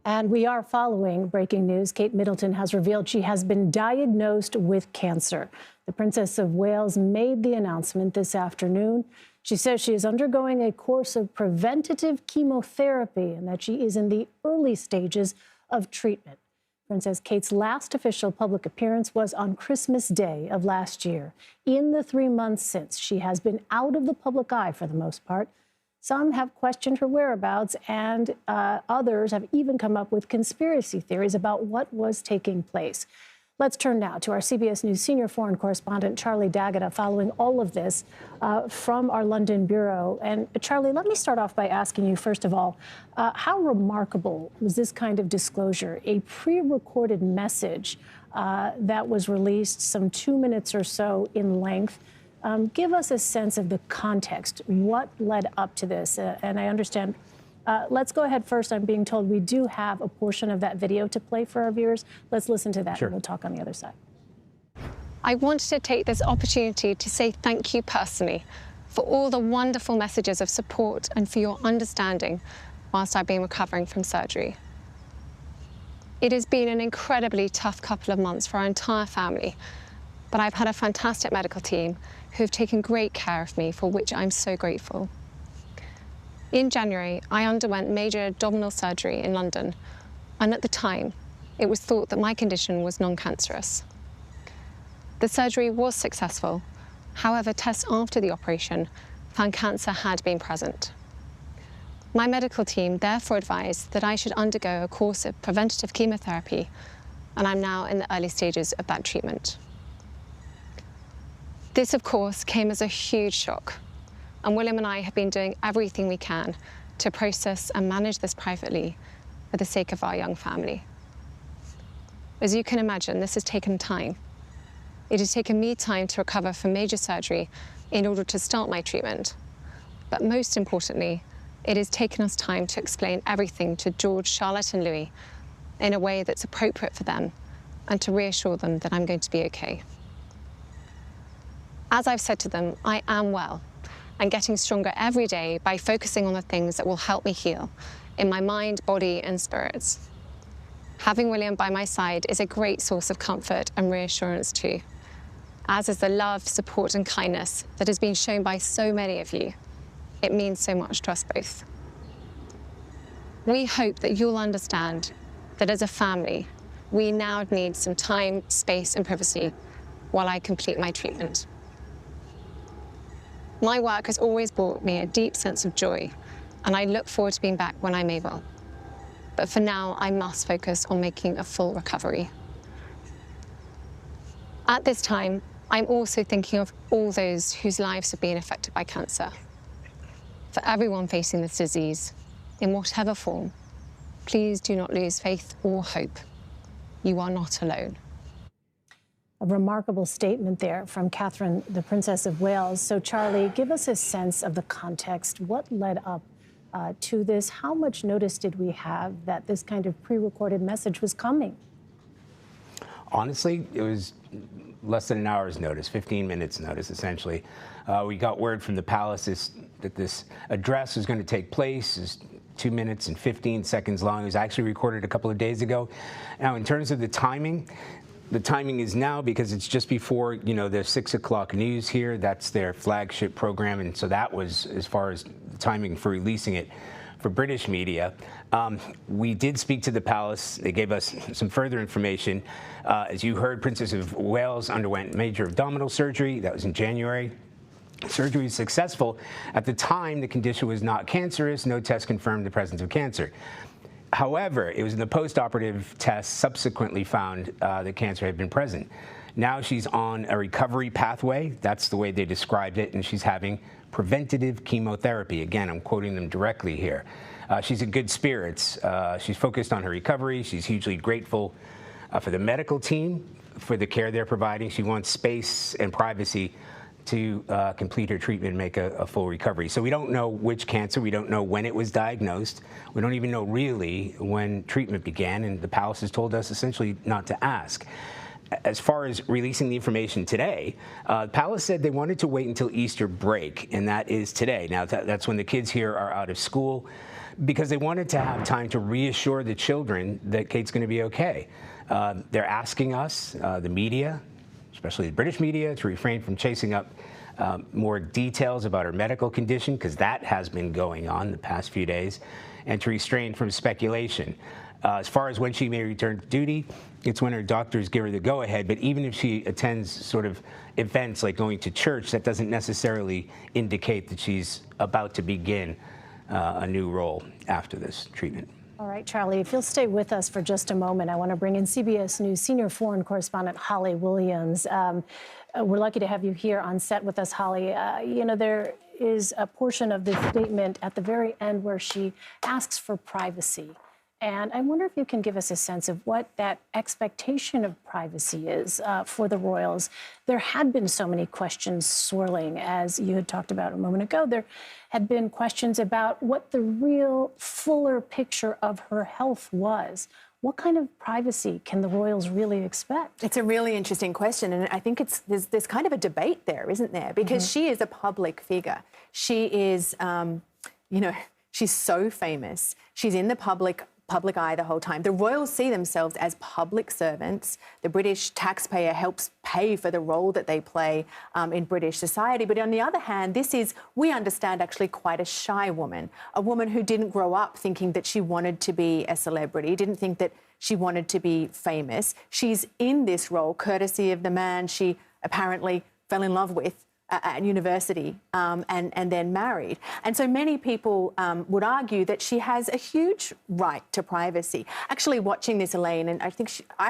And we are following breaking news. Kate Middleton has revealed she has been diagnosed with cancer. The Princess of Wales made the announcement this afternoon. She says she is undergoing a course of preventative chemotherapy and that she is in the early stages of treatment. Princess Kate's last official public appearance was on Christmas Day of last year. In the 3 months since, she has been out of the public eye for the most part. Some have questioned her whereabouts, and others have even come up with conspiracy theories about what was taking place. Let's turn now to our CBS News senior foreign correspondent, Charlie D'Agata, following all of this from our London bureau. And Charlie, let me start off by asking you, first of all, how remarkable was this kind of disclosure, a pre-recorded message that was released some 2 minutes or so in length? Give us a sense of the context, what led up to this. And I understand, let's go ahead first. I'm being told we do have a portion of that video to play for our viewers. Let's listen to that, and we'll talk on the other side. I wanted to take this opportunity to say thank you personally for all the wonderful messages of support and for your understanding whilst I've been recovering from surgery. It has been an incredibly tough couple of months for our entire family, but I've had a fantastic medical team who have taken great care of me, for which I'm so grateful. In January, I underwent major abdominal surgery in London, and at the time, it was thought that my condition was non-cancerous. The surgery was successful. However, tests after the operation found cancer had been present. My medical team therefore advised that I should undergo a course of preventative chemotherapy, and I'm now in the early stages of that treatment. This, of course, came as a huge shock, and William and I have been doing everything we can to process and manage this privately for the sake of our young family. As you can imagine, this has taken time. It has taken me time to recover from major surgery in order to start my treatment. But most importantly, it has taken us time to explain everything to George, Charlotte, and Louis in a way that's appropriate for them and to reassure them that I'm going to be okay. As I've said to them, I am well and getting stronger every day by focusing on the things that will help me heal in my mind, body, and spirits. Having William by my side is a great source of comfort and reassurance too, as is the love, support, and kindness that has been shown by so many of you. It means so much to us both. We hope that you'll understand that as a family, we now need some time, space, and privacy while I complete my treatment. My work has always brought me a deep sense of joy, and I look forward to being back when I'm able. But for now, I must focus on making a full recovery. At this time, I'm also thinking of all those whose lives have been affected by cancer. For everyone facing this disease, in whatever form, please do not lose faith or hope. You are not alone. A remarkable statement there from Catherine, the Princess of Wales. So, Charlie, give us a sense of the context. What led up to this? How much notice did we have that this kind of pre-recorded message was coming? Honestly, it was less than an hour's notice, 15 minutes notice, essentially. We got word from the palace that this address was going to take place. It's 2 minutes and 15 seconds long. It was actually recorded a couple of days ago. Now, in terms of the timing is now because it's just before, the 6 o'clock news here. That's their flagship program, and so that was as far as the timing for releasing it for British media. We did speak to the palace. They gave us some further information. As you heard, Princess of Wales underwent major abdominal surgery. That was in January. Surgery was successful. At the time, the condition was not cancerous. No test confirmed the presence of cancer. However, it was in the post-operative test subsequently found that cancer had been present. Now she's on a recovery pathway. That's the way they described it, and she's having preventative chemotherapy. Again, I'm quoting them directly here. She's in good spirits. She's focused on her recovery. She's hugely grateful for the medical team, for the care they're providing. She wants space and privacy to complete her treatment and make a full recovery. So we don't know which cancer. We don't know when it was diagnosed. We don't even know really when treatment began, and the palace has told us essentially not to ask. As far as releasing the information today, the palace said they wanted to wait until Easter break, and that is today. Now, that's when the kids here are out of school. because they wanted to have time to reassure the children that Kate's going to be okay. They're asking us, the media, especially the British media, to refrain from chasing up more details about her medical condition, because that has been going on the past few days, and to restrain from speculation. As far as when she may return to duty, it's when her doctors give her the go-ahead. But even if she attends sort of events like going to church, that doesn't necessarily indicate that she's about to begin a new role after this treatment. All right, Charlie, if you'll stay with us for just a moment, I want to bring in CBS News senior foreign correspondent Holly Williams. We're lucky to have you here on set with us, Holly. You know, there is a portion of this statement at the very end where she asks for privacy. And I wonder if you can give us a sense of what that expectation of privacy is for the royals. There had been so many questions swirling, as you had talked about a moment ago. There had been questions about what the real fuller picture of her health was. What kind of privacy can the royals really expect? It's a really interesting question, and I think there's kind of a debate there, isn't there? Because she is a public figure. She is, you know, she's so famous. She's in the public eye the whole time. The royals see themselves as public servants. The British taxpayer helps pay for the role that they play in British society. But on the other hand, this is, we understand, actually quite a shy woman, a woman who didn't grow up thinking that she wanted to be a celebrity, didn't think that she wanted to be famous. She's in this role courtesy of the man she apparently fell in love with at university and then married. And so many people would argue that she has a huge right to privacy. Actually watching this, Elaine, and I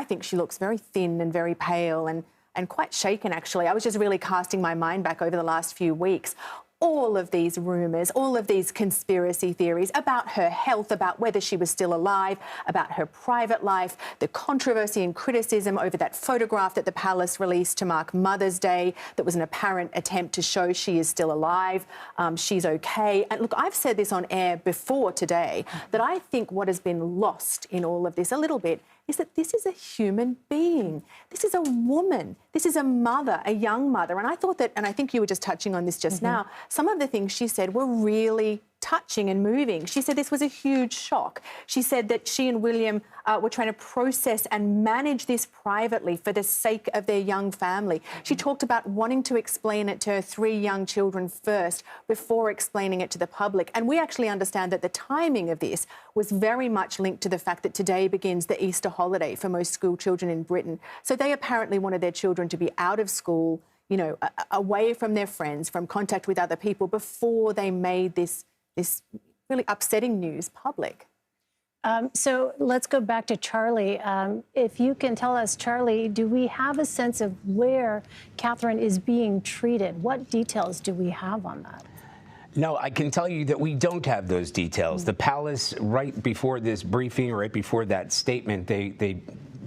think she looks very thin and very pale and quite shaken, actually. I was just really casting my mind back over the last few weeks. All of these rumours, all of these conspiracy theories about her health, about whether she was still alive, about her private life, the controversy and criticism over that photograph that the palace released to mark Mother's Day that was an apparent attempt to show she is still alive, she's okay. And look, I've said this on air before today, that I think what has been lost in all of this a little bit is that this is a human being. This is a woman. This is a mother, a young mother. And I thought that, and I think you were just touching on this just now, some of the things she said were really touching and moving. She said this was a huge shock. She said that she and William were trying to process and manage this privately for the sake of their young family. She talked about wanting to explain it to her 3 young children first before explaining it to the public. And we actually understand that the timing of this was very much linked to the fact that today begins the Easter holiday for most school children in Britain. So they apparently wanted their children to be out of school, you know, away from their friends, from contact with other people before they made this really upsetting news public. So let's go back to Charlie. If you can tell us, Charlie, do we have a sense of where Catherine is being treated? What details do we have on that? No, I can tell you that we don't have those details. The palace, right before this briefing, right before that statement, they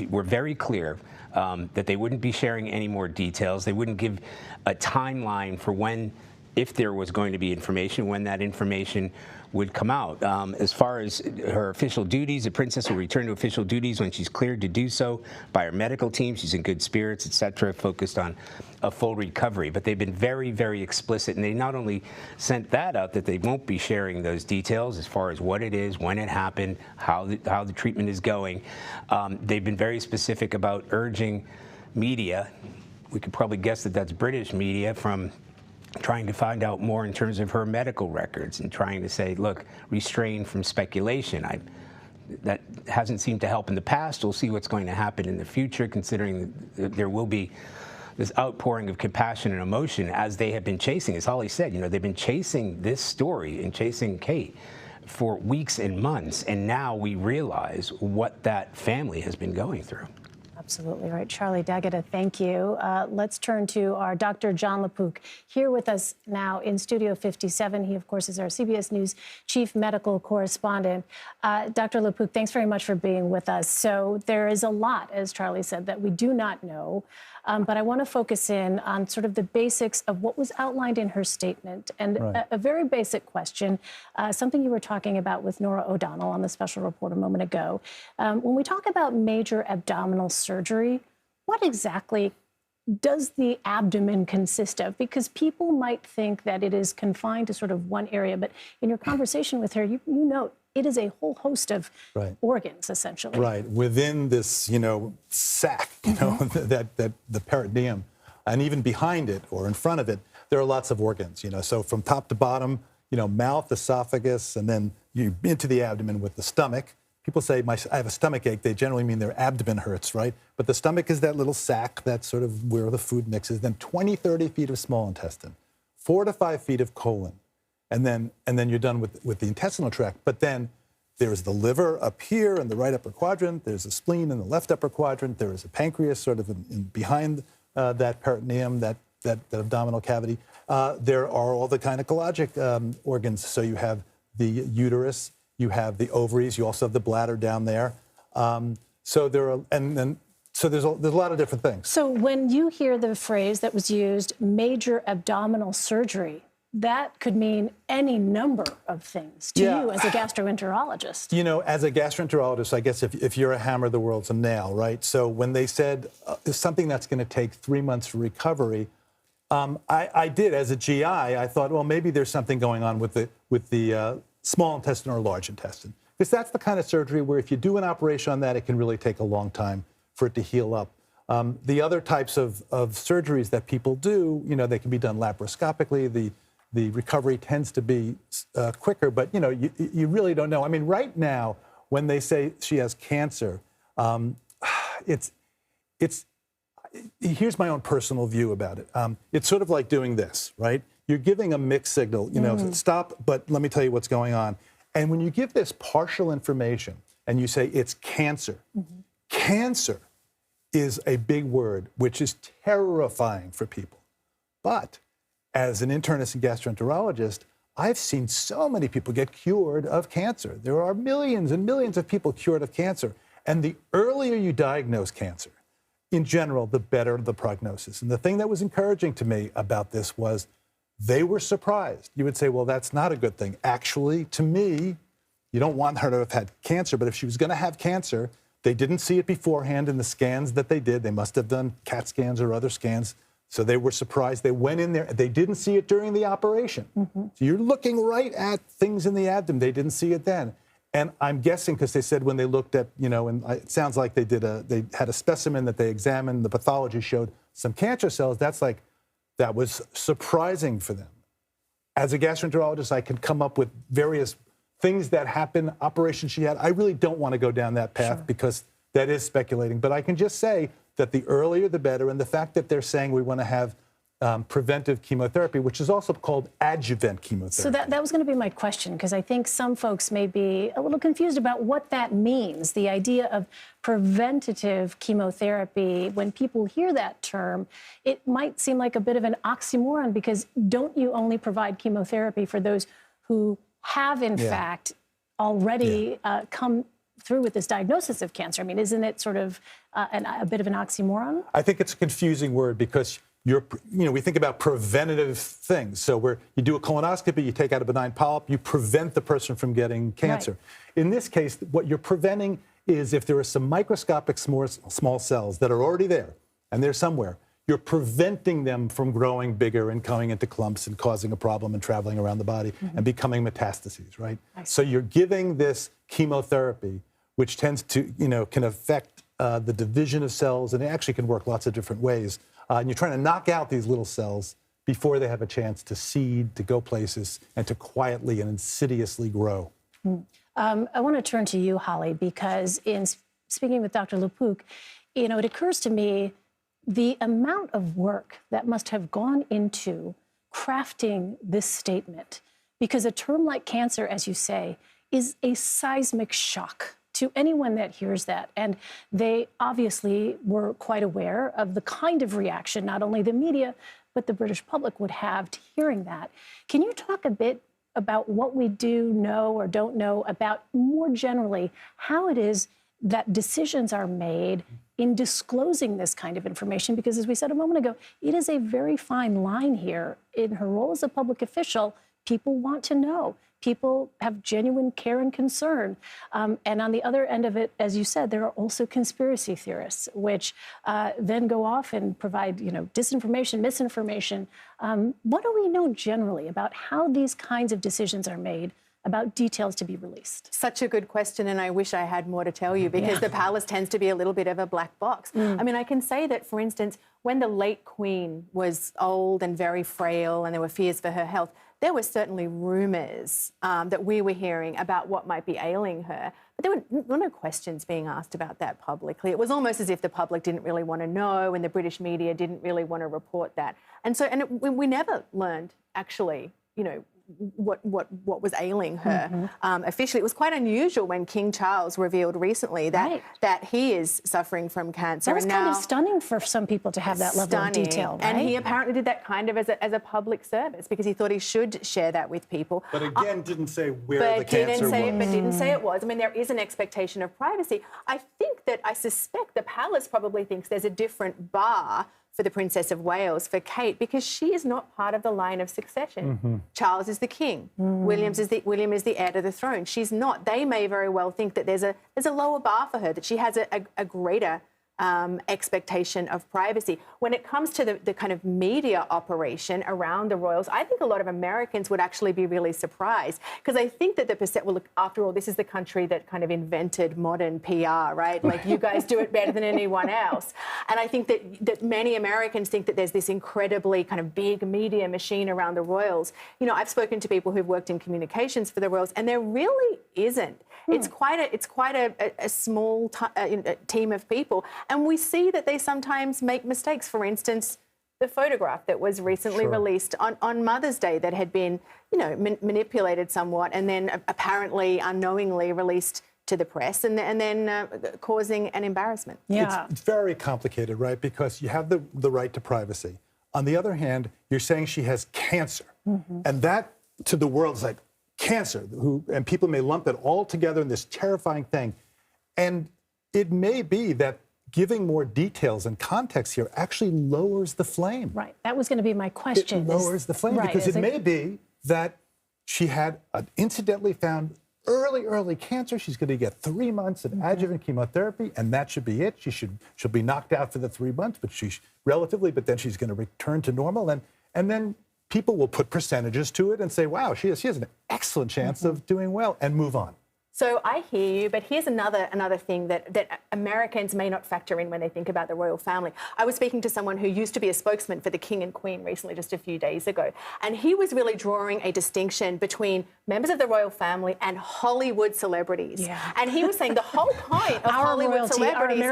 were very clear that they wouldn't be sharing any more details. They wouldn't give a timeline for when, if there was going to be information, when that information would come out. As far as her official duties, the princess will return to official duties when she's cleared to do so by her medical team. She's in good spirits, etc., focused on a full recovery. But they've been very, very explicit, and they not only sent that out, that they won't be sharing those details as far as what it is, when it happened, how the treatment is going. They've been very specific about urging media. We could probably guess that that's British media, from trying to find out more in terms of her medical records and trying to say, look, restrain from speculation. That hasn't seemed to help in the past. We'll see what's going to happen in the future, considering that there will be this outpouring of compassion and emotion as they have been chasing. As Holly said, you know, they've been chasing this story and chasing Kate for weeks and months, and now we realize what that family has been going through. Absolutely right. Charlie D'Agata, thank you. Let's turn to our Dr. John Lauk, here with us now in Studio 57. He, of course, is our CBS News chief medical correspondent. Dr. Lauk, thanks very much for being with us. So there is a lot, as Charlie said, that we do not know. But I want to focus in on sort of the basics of what was outlined in her statement. And a very basic question, something you were talking about with Nora O'Donnell on the special report a moment ago. When we talk about major abdominal surgery, what exactly does the abdomen consist of? Because people might think that it is confined to sort of one area. But in your conversation with her, you note it is a whole host of organs, essentially. Right. Within this, sac, that the peritoneum, and even behind it or in front of it, there are lots of organs, So from top to bottom, mouth, esophagus, and then you into the abdomen with the stomach. People say, I have a stomach ache. They generally mean their abdomen hurts, right? But the stomach is that little sac that's sort of where the food mixes. Then 20, 30 feet of small intestine, 4 to 5 feet of colon. And then you're done with the intestinal tract. But then there's the liver up here in the right upper quadrant. There's a spleen in the left upper quadrant. There is a pancreas sort of behind that peritoneum, that abdominal cavity. There are all the gynecologic organs. So you have the uterus, you have the ovaries, you also have the bladder down there. So there are, so there's a lot of different things. So when you hear the phrase that was used, major abdominal surgery, that could mean any number of things to you as a gastroenterologist. As a gastroenterologist, I guess if you're a hammer, the world's a nail, right? So when they said something that's going to take 3 months for recovery, I did, as a GI, I thought, well, maybe there's something going on with the small intestine or large intestine. Because that's the kind of surgery where if you do an operation on that, it can really take a long time for it to heal up. The other types of surgeries that people do, they can be done laparoscopically. The recovery tends to be quicker, but you really don't know. I mean, right now, when they say she has cancer, here's my own personal view about it. It's sort of like doing this, right? You're giving a mixed signal, stop, but let me tell you what's going on. And when you give this partial information and you say it's cancer, cancer is a big word, which is terrifying for people. But as an internist and gastroenterologist, I've seen so many people get cured of cancer. There are millions and millions of people cured of cancer. And the earlier you diagnose cancer, in general, the better the prognosis. And the thing that was encouraging to me about this was they were surprised. You would say, well, that's not a good thing. Actually, to me, you don't want her to have had cancer, but if she was going to have cancer, they didn't see it beforehand in the scans that they did. They must have done CAT scans or other scans. So they were surprised. They went in there. They didn't see it during the operation. So you're looking right at things in the abdomen. They didn't see it then. And I'm guessing because they said when they looked at, and it sounds like they had a specimen that they examined. The pathology showed some cancer cells. That was surprising for them. As a gastroenterologist, I can come up with various things that happen, operations she had. I really don't want to go down that path because that is speculating. But I can just say that the earlier the better, and the fact that they're saying we want to have preventive chemotherapy, which is also called adjuvant chemotherapy. So that was going to be my question, because I think some folks may be a little confused about what that means, the idea of preventative chemotherapy. When people hear that term, it might seem like a bit of an oxymoron, because don't you only provide chemotherapy for those who have, in fact, already come through with this diagnosis of cancer? I mean, isn't it sort of a bit of an oxymoron? I think it's a confusing word because we think about preventative things. So where you do a colonoscopy, you take out a benign polyp, you prevent the person from getting cancer. Right. In this case, what you're preventing is if there are some microscopic small cells that are already there, and they're somewhere, you're preventing them from growing bigger and coming into clumps and causing a problem and traveling around the body and becoming metastases, right? So you're giving this chemotherapy, which tends to, can affect the division of cells, and it actually can work lots of different ways. And you're trying to knock out these little cells before they have a chance to seed, to go places, and to quietly and insidiously grow. I want to turn to you, Holly, because in speaking with Dr. Lauk, it occurs to me the amount of work that must have gone into crafting this statement, because a term like cancer, as you say, is a seismic shock to anyone that hears that. And they obviously were quite aware of the kind of reaction not only the media, but the British public would have to hearing that. Can you talk a bit about what we do know or don't know about, more generally, how it is that decisions are made in disclosing this kind of information? Because as we said a moment ago, it is a very fine line here. In her role as a public official, people want to know. People have genuine care and concern. And on the other end of it, as you said, there are also conspiracy theorists, which then go off and provide, disinformation, misinformation. What do we know generally about how these kinds of decisions are made about details to be released? Such a good question, and I wish I had more to tell you, because the palace tends to be a little bit of a black box. I mean, I can say that, for instance, when the late Queen was old and very frail and there were fears for her health, there were certainly rumours that we were hearing about what might be ailing her. But there were no questions being asked about that publicly. It was almost as if the public didn't really want to know, and the British media didn't really want to report that. And so, we never learned, actually, you know, what was ailing her officially. It was quite unusual when King Charles revealed recently that he is suffering from cancer. That was kind of stunning for some people to have that level of detail, right? And he apparently did that kind of as a public service, because he thought he should share that with people. But again, didn't say where the cancer was. But didn't say it was. I mean, there is an expectation of privacy. I suspect the palace probably thinks there's a different bar for the Princess of Wales, for Kate, because she is not part of the line of succession. Charles is the king. William is the heir to the throne. She's not. They may very well think that there's a lower bar for her, that she has a greater expectation of privacy. When it comes to the kind of media operation around the royals, I think a lot of Americans would actually be really surprised, because I think that well, look, after all, this is the country that kind of invented modern PR, right? Like, you guys do it better than anyone else. And I think that many Americans think that there's this incredibly kind of big media machine around the royals. You know, I've spoken to people who've worked in communications for the royals, and there really isn't. It's quite a small team of people. And we see that they sometimes make mistakes. For instance, the photograph that was recently released on Mother's Day that had been, you know, manipulated somewhat, and then apparently unknowingly released to the press, and then causing an embarrassment. Yeah. It's very complicated, right? Because you have the right to privacy. On the other hand, you're saying she has cancer. And that, to the world, is like, cancer, and people may lump it all together in this terrifying thing. And it may be that giving more details and context here actually lowers the flame. Right. That was going to be my question. It lowers the flame, because it may be that she had an incidentally found early cancer. She's going to get 3 months of adjuvant chemotherapy, and that should be it. She'll be knocked out for the 3 months, but but then she's going to return to normal, and then people will put percentages to it and say, wow, she has an excellent chance of doing well, and move on. So I hear you, but here's another thing that Americans may not factor in when they think about the royal family. I was speaking to someone who used to be a spokesman for the King and Queen recently, just a few days ago, and he was really drawing a distinction between members of the royal family and Hollywood celebrities. Yeah. And he was saying the whole point of Hollywood celebrities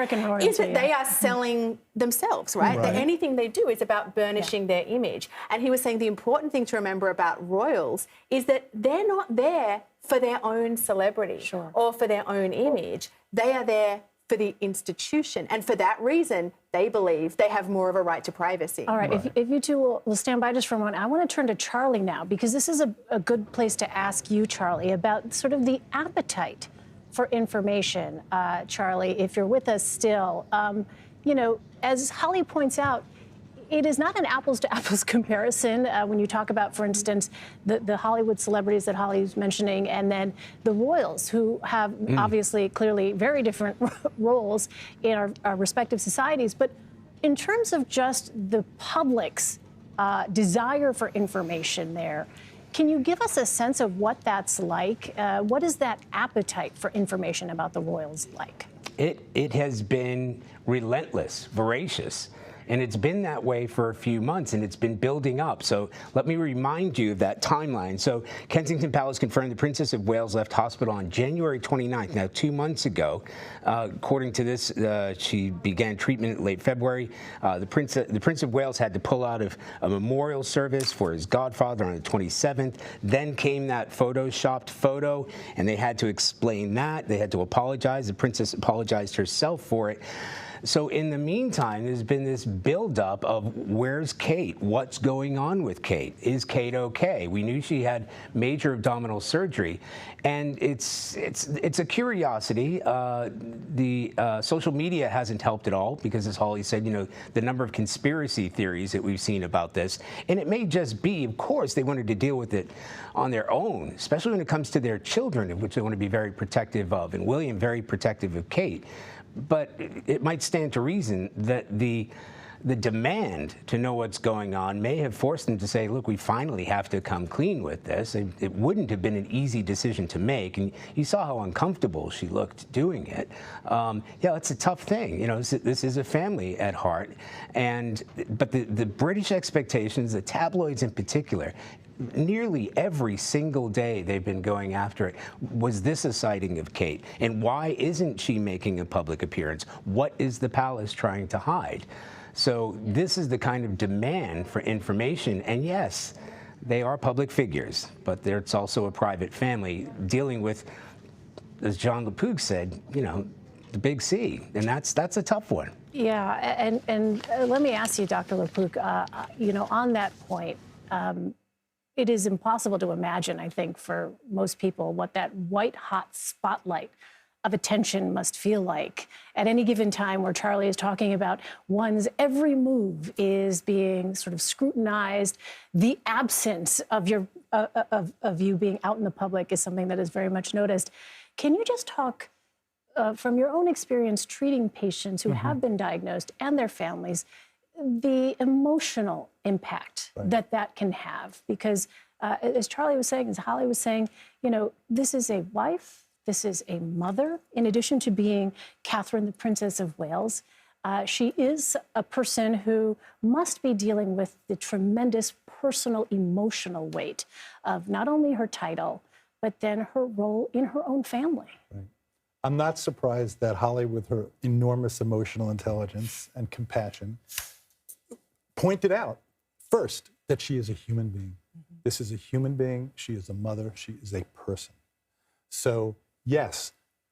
is that they are selling themselves, right? That anything they do is about burnishing their image. And he was saying the important thing to remember about royals is that they're not there for their own celebrity or for their own image. They are there for the institution. And for that reason, they believe they have more of a right to privacy. All right. If you two will stand by just for a moment, I want to turn to Charlie now, because this is a good place to ask you, Charlie, about sort of the appetite for information. Charlie, if you're with us still, you know, as Holly points out, it is not an apples-to-apples comparison when you talk about, for instance, the Hollywood celebrities that Holly's mentioning, and then the royals, who have obviously, clearly very different roles in our respective societies. But in terms of just the public's desire for information there, can you give us a sense of what that's like? What is that appetite for information about the royals like? It has been relentless, voracious. And it's been that way for a few months, and it's been building up. So let me remind you of that timeline. So Kensington Palace confirmed the Princess of Wales left hospital on January 29th, now 2 months ago. According to this, she began treatment in late February. The Prince of Wales had to pull out of a memorial service for his godfather on the 27th. Then came that photoshopped photo, and they had to explain that. They had to apologize. The princess apologized herself for it. So in the meantime, there's been this buildup of where's Kate? What's going on with Kate? Is Kate okay? We knew she had major abdominal surgery, and it's a curiosity. The social media hasn't helped at all, because, as Holly said, you know, the number of conspiracy theories that we've seen about this, and it may just be, of course, they wanted to deal with it on their own, especially when it comes to their children, of which they want to be very protective of, and William very protective of Kate. But it might stand to reason that the the demand to know what's going on may have forced them to say, look, we finally have to come clean with this. It wouldn't have been an easy decision to make. And you saw how uncomfortable she looked doing it. Yeah, it's a tough thing. You know, this is a family at heart. But the British expectations, the tabloids in particular, nearly every single day they've been going after it. Was this a sighting of Kate? And why isn't she making a public appearance? What is the palace trying to hide? So this is the kind of demand for information. And yes, they are public figures, but it's also a private family dealing with, as John Lauk said, you know, the big C. And that's a tough one. Yeah, and let me ask you, Dr. Lauk, you know, on that point, it is impossible to imagine, I think, for most people what that white-hot spotlight of attention must feel like at any given time where Charlie is talking about one's every move is being sort of scrutinized. The absence of you being out in the public is something that is very much noticed. Can you just talk from your own experience treating patients who have been diagnosed and their families, the emotional impact that can have? Because as Charlie was saying, as Holly was saying, you know, this is a wife, this is a mother. In addition to being Catherine, the Princess of Wales, she is a person who must be dealing with the tremendous personal, emotional weight of not only her title, but then her role in her own family. Right. I'm not surprised that Holly, with her enormous emotional intelligence and compassion, pointed out first that she is a human being. This is a human being. She is a mother. She is a person. So yes,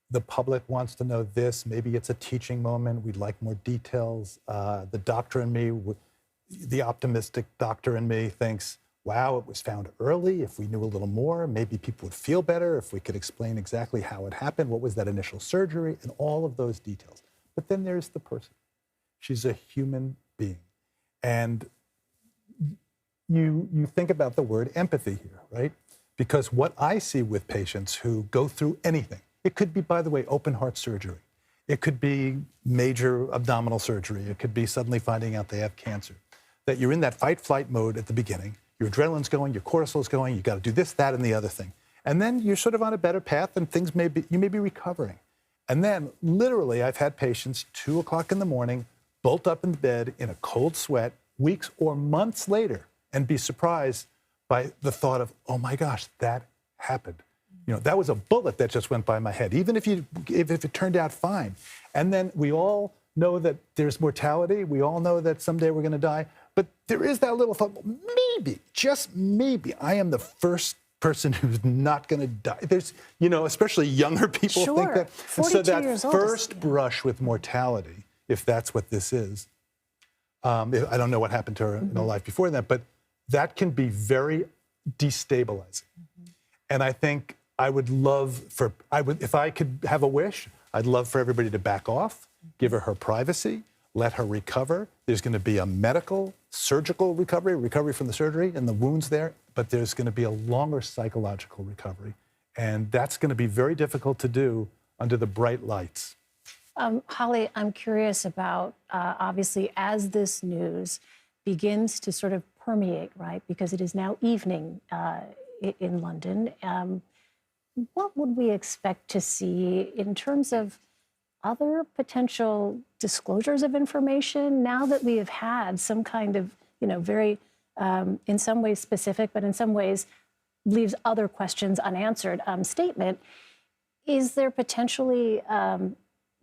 the public wants to know this. Maybe it's a teaching moment. We'd like more details. The doctor in me, the optimistic doctor in me thinks, wow, it was found early. If we knew a little more, maybe people would feel better if we could explain exactly how it happened, what was that initial surgery, and all of those details. But then there's the person. She's a human being. And you think about the word empathy here, right? Because what I see with patients who go through anything, it could be, by the way, open heart surgery. It could be major abdominal surgery. It could be suddenly finding out they have cancer. That you're in that fight-flight mode at the beginning. Your adrenaline's going, your cortisol's going, you got to do this, that, and the other thing. And then you're sort of on a better path and you may be recovering. And then literally I've had patients 2 o'clock in the morning, bolt up in bed in a cold sweat, weeks or months later, and be surprised by the thought of, oh my gosh, that happened. You know, that was a bullet that just went by my head, even if it turned out fine. And then we all know that there's mortality. We all know that someday we're going to die. But there is that little thought, maybe, just maybe, I am the first person who's not going to die. There's, you know, especially younger people think that. And so that first brush with mortality, if that's what this is, I don't know what happened to her in her life before that, but that can be very destabilizing. And I think I would love if I could have a wish, I'd love for everybody to back off, give her privacy, let her recover. There's going to be a medical, surgical recovery from the surgery and the wounds there, but there's going to be a longer psychological recovery. And that's going to be very difficult to do under the bright lights. Holly, I'm curious about, obviously, as this news begins to sort of permeate, right, because it is now evening in London, what would we expect to see in terms of other potential disclosures of information now that we have had some kind of, you know, very, in some ways specific, but in some ways leaves other questions unanswered statement? Is there potentially,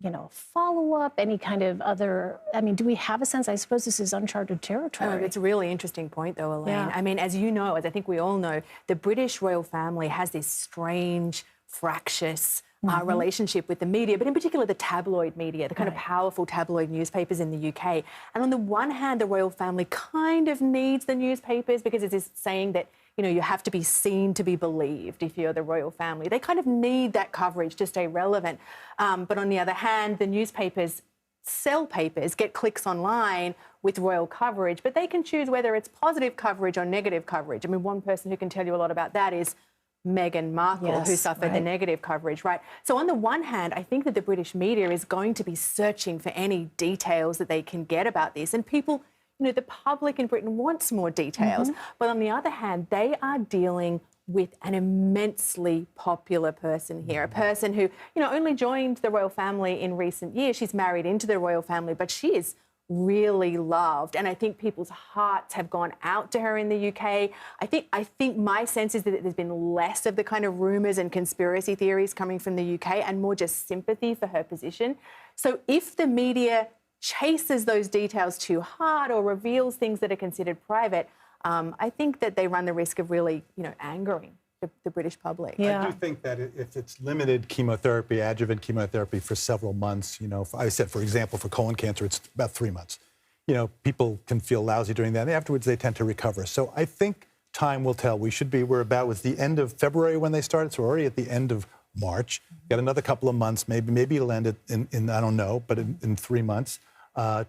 you know, follow-up, any kind of other, I mean, do we have a sense? I suppose this is uncharted territory. Oh, it's a really interesting point, though, Elaine. Yeah. I mean, as you know, as I think we all know, the British royal family has this strange, fractious relationship with the media, but in particular the tabloid media, the kind of powerful tabloid newspapers in the UK. And on the one hand, the royal family kind of needs the newspapers because it is saying that, you know, you have to be seen to be believed if you're the royal family. They kind of need that coverage to stay relevant. But on the other hand, the newspapers sell papers, get clicks online with royal coverage, but they can choose whether it's positive coverage or negative coverage. I mean, one person who can tell you a lot about that is Meghan Markle, who Yes, suffered the negative coverage, right? So on the one hand, I think that the British media is going to be searching for any details that they can get about this. And people, the public in Britain wants more details. But on the other hand, they are dealing with an immensely popular person here, a person who, only joined the royal family in recent years. She's married into the royal family, but she is really loved, and I think people's hearts have gone out to her in the UK. I think my sense is that there's been less of the kind of rumours and conspiracy theories coming from the UK and more just sympathy for her position. So if the media chases those details too hard or reveals things that are considered private, I think that they run the risk of really, angering the British public. Yeah. I do think that if it's limited chemotherapy, adjuvant chemotherapy for several months, I said, for example, for colon cancer, it's about 3 months. People can feel lousy during that. And afterwards, they tend to recover. So I think time will tell. We're about with the end of February when they started, so we're already at the end of March. Got another couple of months, maybe it'll end in I don't know, but in 3 months,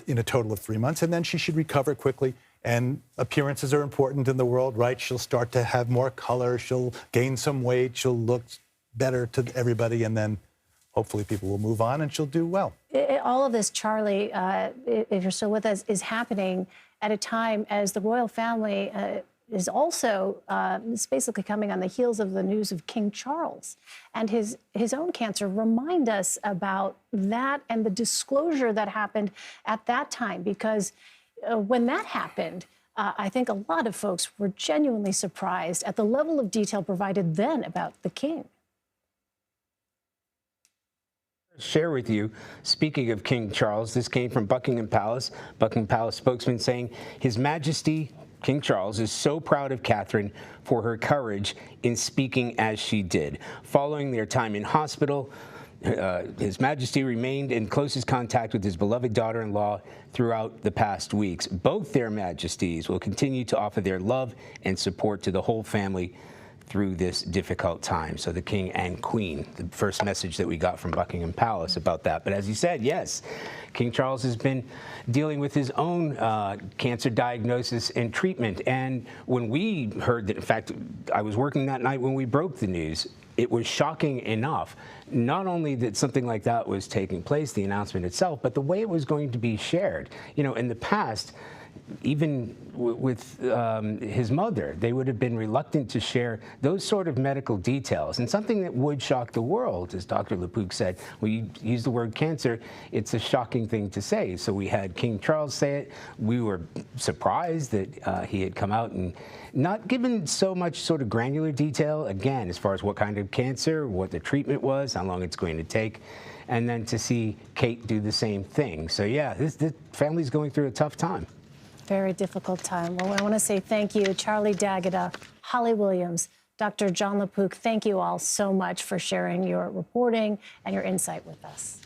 in a total of 3 months. And then she should recover quickly. And appearances are important in the world, right? She'll start to have more color. She'll gain some weight. She'll look better to everybody. And then hopefully people will move on and she'll do well. All of this, Charlie, if you're still with us, is happening at a time as the royal family is also is basically coming on the heels of the news of King Charles and his own cancer. Remind us about that and the disclosure that happened at that time, because when that happened, I think a lot of folks were genuinely surprised at the level of detail provided then about the king. Share with you, speaking of King Charles, this came from Buckingham Palace. Buckingham Palace spokesman saying, His Majesty King Charles is so proud of Catherine for her courage in speaking as she did. Following their time in hospital, His Majesty remained in closest contact with his beloved daughter-in-law throughout the past weeks. Both their Majesties will continue to offer their love and support to the whole family through this difficult time. So the King and Queen, the first message that we got from Buckingham Palace about that. But as you said, yes, King Charles has been dealing with his own cancer diagnosis and treatment. And when we heard that, in fact, I was working that night when we broke the news, it was shocking enough, not only that something like that was taking place, the announcement itself, but the way it was going to be shared. In the past, even with his mother, they would have been reluctant to share those sort of medical details. And something that would shock the world, as Dr. Lauk said, when you use the word cancer, it's a shocking thing to say. So we had King Charles say it. We were surprised that he had come out and not given so much sort of granular detail, again, as far as what kind of cancer, what the treatment was, how long it's going to take. And then to see Kate do the same thing. So yeah, this family's going through a tough time. Very difficult time. Well, I want to say thank you, Charlie D'Agata, Holly Williams, Dr. John Lauk. Thank you all so much for sharing your reporting and your insight with us.